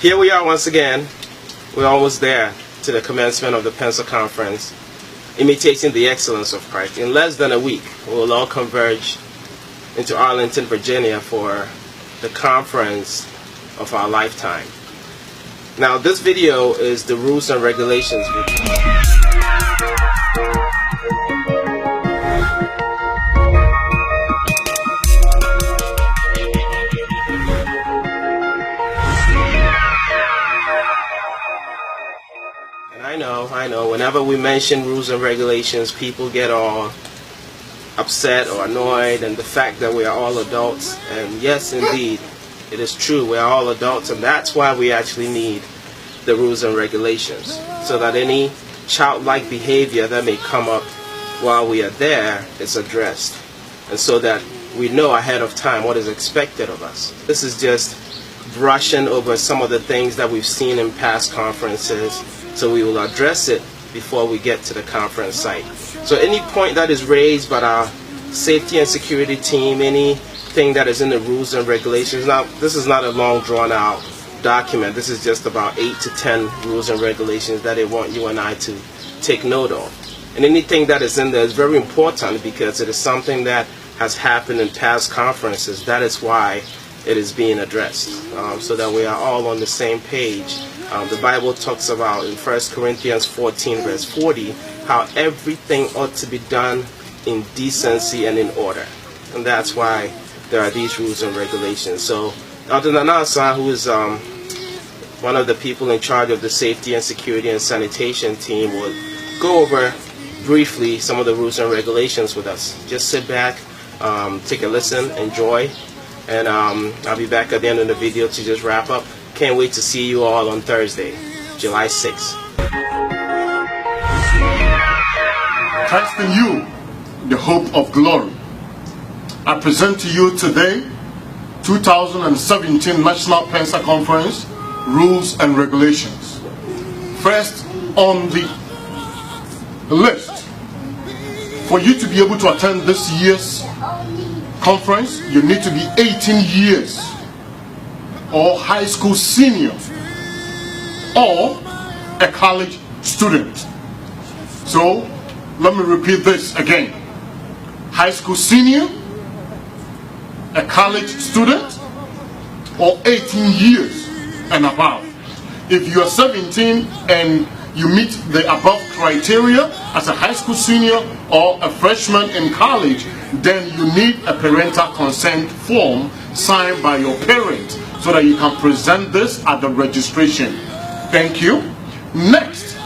Here we are once again. We're almost there to the commencement of the Pensa conference, imitating the excellence of Christ. In less than a week, we will all converge into Arlington, Virginia for the conference of our lifetime. Now, this video is the rules and regulations video. I know, whenever we mention rules and regulations, people get all upset or annoyed, and the fact that we are all adults, and yes, indeed, it is true, we are all adults, and that's why we actually need the rules and regulations, so that any childlike behavior that may come up while we are there is addressed, and so that we know ahead of time what is expected of us. This is just brushing over some of the things that we've seen in past conferences, so we will address it before we get to the conference site. So any point that is raised by our safety and security team, anything that is in the rules and regulations, now this is not a long drawn out document, this is just about 8 to 10 rules and regulations that they want you and I to take note of. And anything that is in there is very important because it is something that has happened in past conferences. That is why it is being addressed, so that we are all on the same page. The Bible talks about in 1 Corinthians 14 verse 40 how everything ought to be done in decency and in order, and that's why there are these rules and regulations. So Dr. Nanasa, who is one of the people in charge of the safety and security and sanitation team, will go over briefly some of the rules and regulations with us. Just sit back, take a listen, enjoy, and I'll be back at the end of the video to just wrap up. Can't wait to see you all on Thursday, July 6th. Christ in you, the hope of glory. I present to you today 2017 National Pensa Conference Rules and Regulations. First on the list, for you to be able to attend this year's conference, you need to be 18 years or high school senior or a college student. So let me repeat this again: high school senior, a college student, or 18 years and above. If you are 17 and you meet the above criteria as a high school senior or a freshman in college, then you need a parental consent form signed by your parent so that you can present this at the registration. Thank you. Next,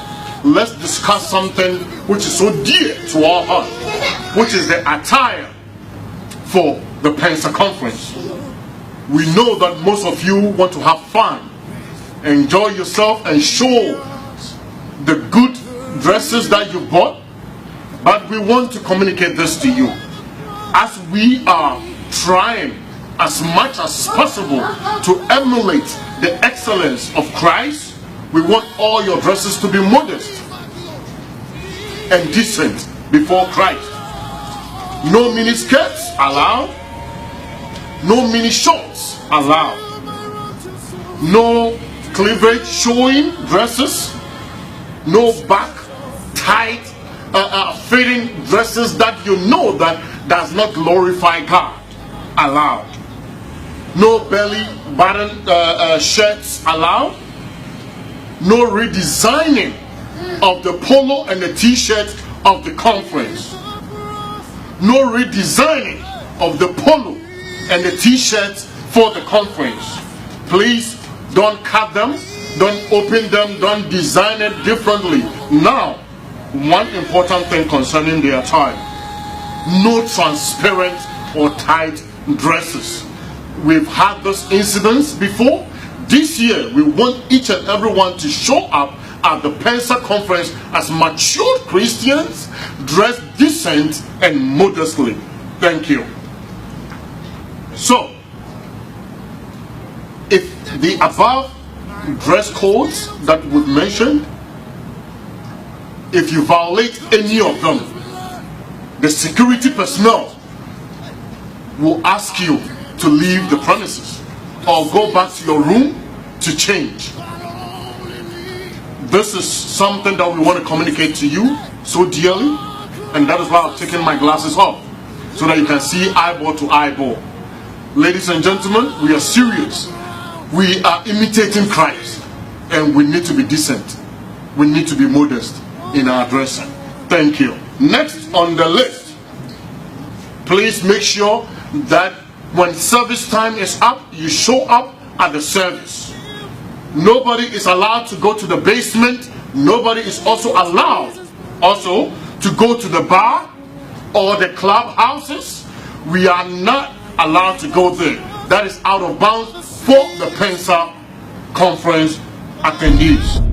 let's discuss something which is so dear to our heart, which is the attire for the Pensa conference. We know that most of you want to have fun, enjoy yourself, and show the good dresses that you bought, but we want to communicate this to you. As we are trying as much as possible to emulate the excellence of Christ, we want all your dresses to be modest and decent before Christ. No mini skirts allowed, no mini shorts allowed, no cleavage showing dresses, no back tight fitting dresses that you know that does not glorify God allowed. No belly button shirts allowed. No redesigning of the polo and the t-shirt of the conference. No redesigning of the polo and the t-shirts for the conference. Please don't cut them, don't open them, don't design it differently. Now, one important thing concerning the attire: no transparent or tight dresses. We've had those incidents before. This year, we want each and everyone to show up at the Pensa conference as mature Christians, dressed decent and modestly. Thank you. So, if the above dress codes that we've mentioned, if you violate any of them, the security personnel will ask you to leave the premises or go back to your room to change. This is something that we want to communicate to you so dearly, and that is why I've taken my glasses off, so that you can see eyeball to eyeball. Ladies and gentlemen, we are serious. We are imitating Christ, and we need to be decent. We need to be modest in our dressing. Thank you. Next on the list, please make sure that when service time is up, you show up at the service. Nobody is allowed to go to the basement. Nobody is also allowed to go to the bar or the clubhouses. We are not allowed to go there. That is out of bounds for the Pensa conference attendees.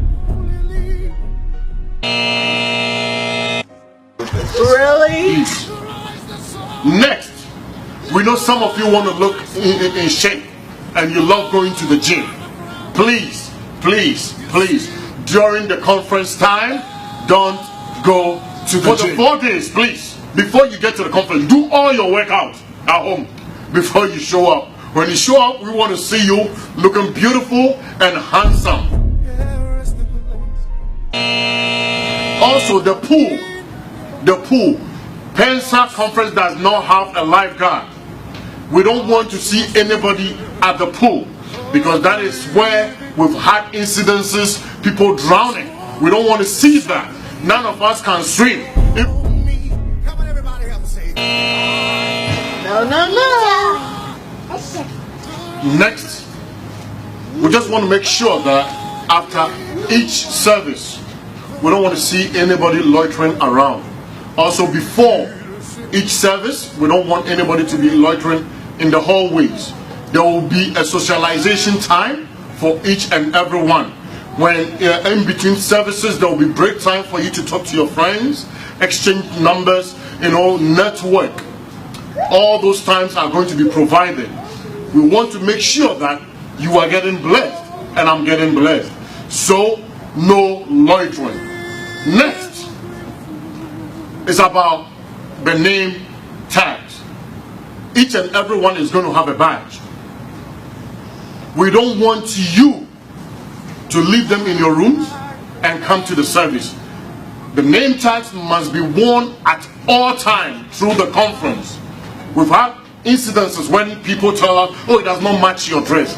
Really? Please. Next, we know some of you want to look in shape and you love going to the gym. Please, please, please, during the conference time, don't go to the gym. For the 4 days, please, before you get to the conference, do all your workout at home before you show up. When you show up, we want to see you looking beautiful and handsome. Also, the pool. Pensa conference does not have a lifeguard. We don't want to see anybody at the pool, because that is where we've had incidences, people drowning. We don't want to see that. None of us can swim. No. Next, we just want to make sure that after each service, we don't want to see anybody loitering around. Also, before each service, we don't want anybody to be loitering in the hallways. There will be a socialization time for each and every one. When in between services, there will be break time for you to talk to your friends, exchange numbers, network. All those times are going to be provided. We want to make sure that you are getting blessed and I'm getting blessed. So, no loitering. Next is about the name tags. Each and every one is going to have a badge. We don't want you to leave them in your rooms and come to the service. The name tags must be worn at all times through the conference. We've had incidences when people tell us, oh, it does not match your dress.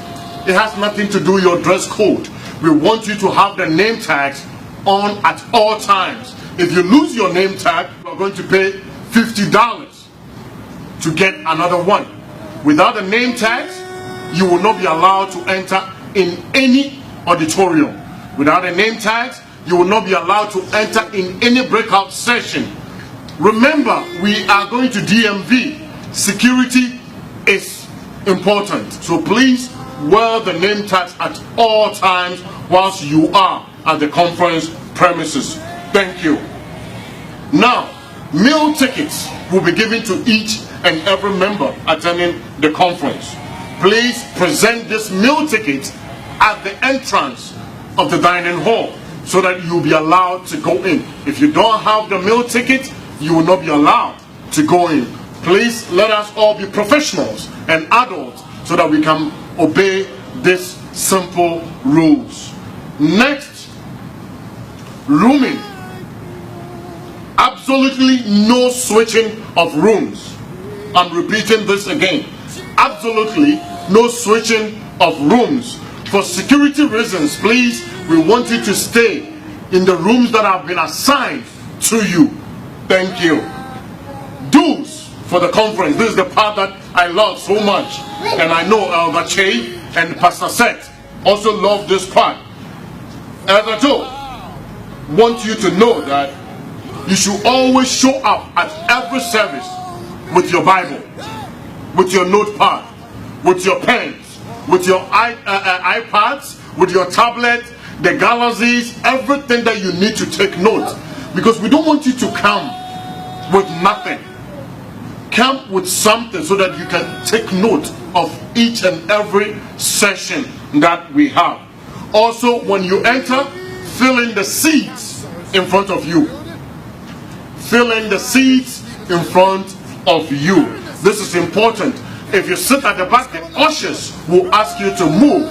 It has nothing to do with your dress code. We want you to have the name tags on at all times. If you lose your name tag, you're going to pay $50 to get another one. Without the name tags, you will not be allowed to enter in any auditorium. Without the name tags, you will not be allowed to enter in any breakout session. Remember, we are going to DMV. Security is important. So please wear the name tags at all times whilst you are at the conference premises. Thank you. Now, meal tickets will be given to each and every member attending the conference. Please present this meal ticket at the entrance of the dining hall so that you'll be allowed to go in. If you don't have the meal ticket, you will not be allowed to go in. Please let us all be professionals and adults so that we can obey these simple rules. Next, rooming. Absolutely no switching of rooms. I'm repeating this again. Absolutely no switching of rooms. For security reasons, please, we want you to stay in the rooms that have been assigned to you. Thank you. Dues for the conference. This is the part that I love so much. And I know Elder Che and Pastor Seth also love this part. Elder Joe want you to know that you should always show up at every service with your Bible, with your notepad, with your pens, with your iPads, with your tablet, the galaxies, everything that you need to take note. Because we don't want you to come with nothing. Come with something so that you can take note of each and every session that we have. Also, when you enter, fill in the seats in front of you. Fill in the seats in front of you. This is important. If you sit at the back, the ushers will ask you to move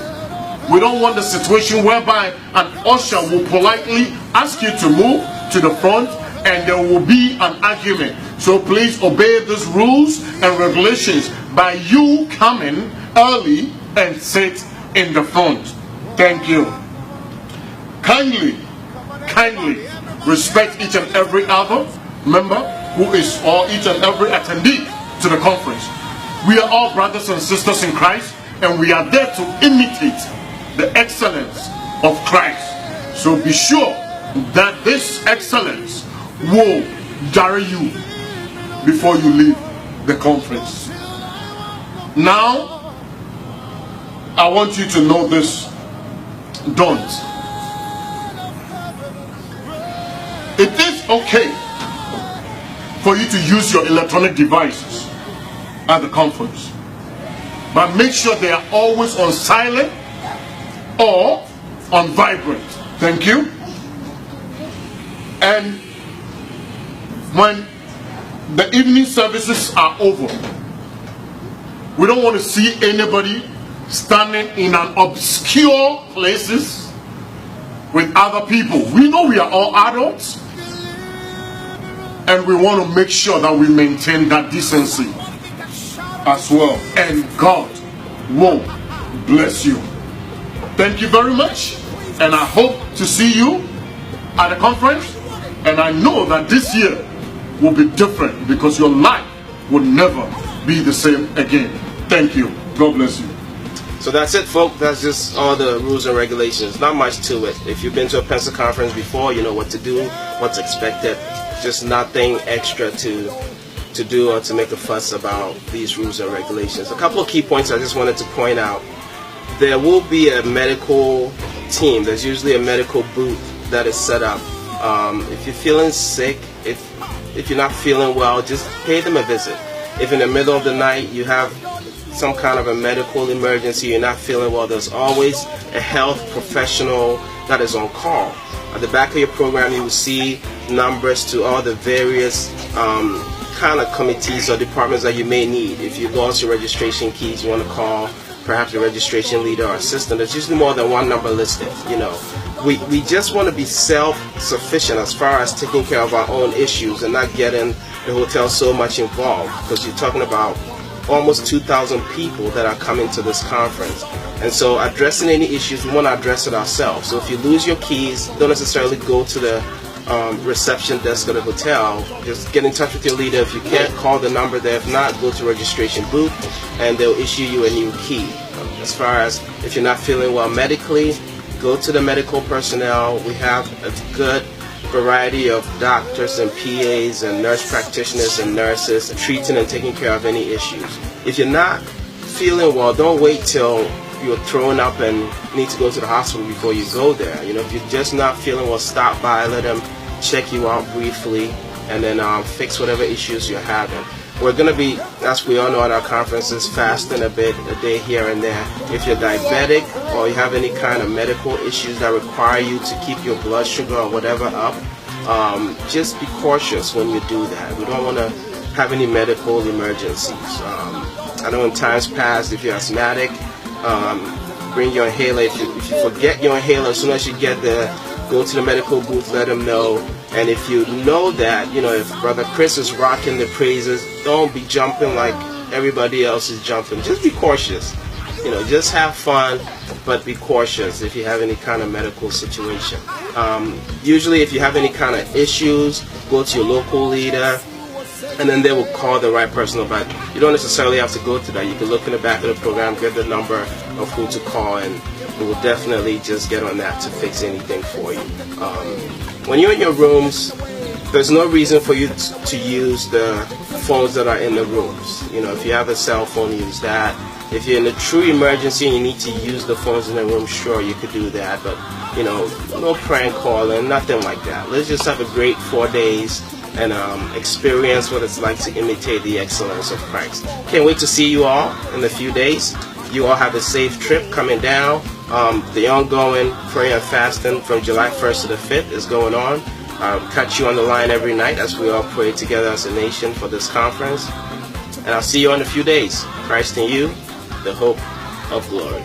We don't want the situation whereby an usher will politely ask you to move to the front and there will be an argument. So please obey these rules and regulations by you coming early and sit in the front. Thank you. Kindly respect each and every other member who is, or each and every attendee to the conference. We are all brothers and sisters in Christ, and we are there to imitate the excellence of Christ. So be sure that this excellence will carry you before you leave the conference. Now, I want you to know this. Don't. It is okay for you to use your electronic devices at the conference, but make sure they are always on silent or on vibrant. Thank you. And when the evening services are over, we don't want to see anybody standing in an obscure places with other people. We know we are all adults, and we want to make sure that we maintain that decency as well. And God will bless you. Thank you very much, and I hope to see you at the conference. And I know that this year will be different because your life will never be the same again. Thank you. God bless you. So that's it, folks. That's just all the rules and regulations. Not much to it. If you've been to a Pensa conference before, you know what to do, what's expected. Just nothing extra to do or to make a fuss about these rules and regulations. A couple of key points I just wanted to point out. There will be a medical team. There's usually a medical booth that is set up. If you're feeling sick, if you're not feeling well, just pay them a visit. If in the middle of the night you have some kind of a medical emergency, you're not feeling well, there's always a health professional that is on call. At the back of your program, you will see numbers to all the various kind of committees or departments that you may need. If you lost your registration keys, you want to call perhaps your registration leader or assistant. There's usually more than one number listed. You know, we just want to be self-sufficient as far as taking care of our own issues and not getting the hotel so much involved, because you're talking about almost 2,000 people that are coming to this conference. And so addressing any issues, we want to address it ourselves. So if you lose your keys, don't necessarily go to the reception desk of the hotel. Just get in touch with your leader. If you can't, call the number there. If not, go to registration booth and they'll issue you a new key. As far as if you're not feeling well medically, go to the medical personnel. We have a good variety of doctors and PAs and nurse practitioners and nurses treating and taking care of any issues. If you're not feeling well, don't wait till you're thrown up and need to go to the hospital before you go there. You know, if you're just not feeling well, stop by, let them check you out briefly, and then fix whatever issues you're having. We're going to be, as we all know at our conferences, fasting a bit, a day here and there. If you're diabetic or you have any kind of medical issues that require you to keep your blood sugar or whatever up, just be cautious when you do that. We don't want to have any medical emergencies. I know in times past, if you're asthmatic, bring your inhaler. If you forget your inhaler, as soon as you get there, go to the medical booth, let them know. And if you know that, you know, if Brother Chris is rocking the praises, don't be jumping like everybody else is jumping. Just be cautious. You know, just have fun, but be cautious if you have any kind of medical situation. Usually if you have any kind of issues, go to your local leader, and then they will call the right person. But you don't necessarily have to go to that. You can look in the back of the program, get the number of who to call, and we will definitely just get on that to fix anything for you. When you're in your rooms, there's no reason for you to use the phones that are in the rooms. You know, if you have a cell phone, use that. If you're in a true emergency and you need to use the phones in the room, sure, you could do that. But, you know, no prank calling, nothing like that. Let's just have a great 4 days and experience what it's like to imitate the excellence of Christ. Can't wait to see you all in a few days. You all have a safe trip coming down. The ongoing prayer and fasting from July 1st to the 5th is going on. I'll catch you on the line every night as we all pray together as a nation for this conference. And I'll see you in a few days. Christ in you, the hope of glory.